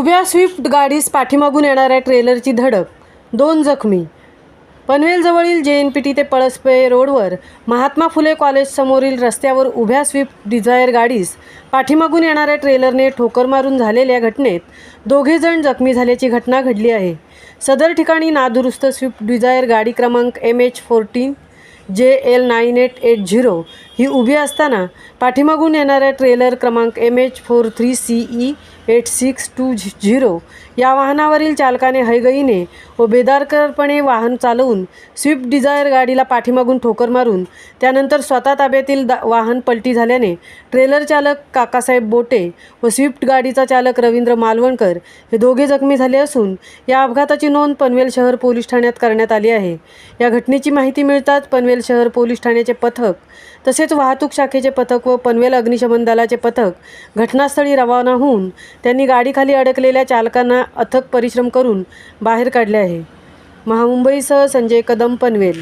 उभ्या स्विफ्ट गाडीस पाठीमागून येणाऱ्या ट्रेलरची धडक, 2 जखमी. पनवेलजवळील JNPT ते पळसपे रोडवर महात्मा फुले कॉलेज समोरील रस्त्यावर उभ्या स्विफ्ट डिझायर गाडीस पाठीमागून येणाऱ्या ट्रेलरने ठोकर मारून झालेल्या घटनेत 2 जण जखमी झाल्याची घटना घडली आहे. सदर ठिकाणी नादुरुस्त स्विफ्ट डिझायर गाडी क्रमांक MH14 JL9880 ही उभी असताना पाठीमागून येणाऱ्या ट्रेलर क्रमांक MH43CE 8620 या वाहनावरील चालकाने हयगईने व बेदरकारपणे वाहन चालवून स्विफ्ट डिझायर गाडीला पाठीमागून ठोकर मारून त्यानंतर स्वतः ताब्यातील वाहन पलटी झाल्याने ट्रेलर चालक काकासाहेब बोटे व स्विफ्ट गाडीचा चालक रवींद्र मालवणकर हे 2 जखमी झाले असून या अपघाताची नोंद पनवेल शहर पोलीस ठाण्यात करण्यात आली आहे. या घटनेची माहिती मिळताच पनवेल शहर पोलीस ठाण्याचे पथक तसेच वाहतूक शाखेचे पथक व पनवेल अग्निशमन दलाचे पथक घटनास्थळी रवाना होऊन त्यांनी गाडीखाली अडकलेल्या चालकांना अथक परिश्रम करून बाहेर काढले आहे. महामुंबईसह संजय कदम, पनवेल.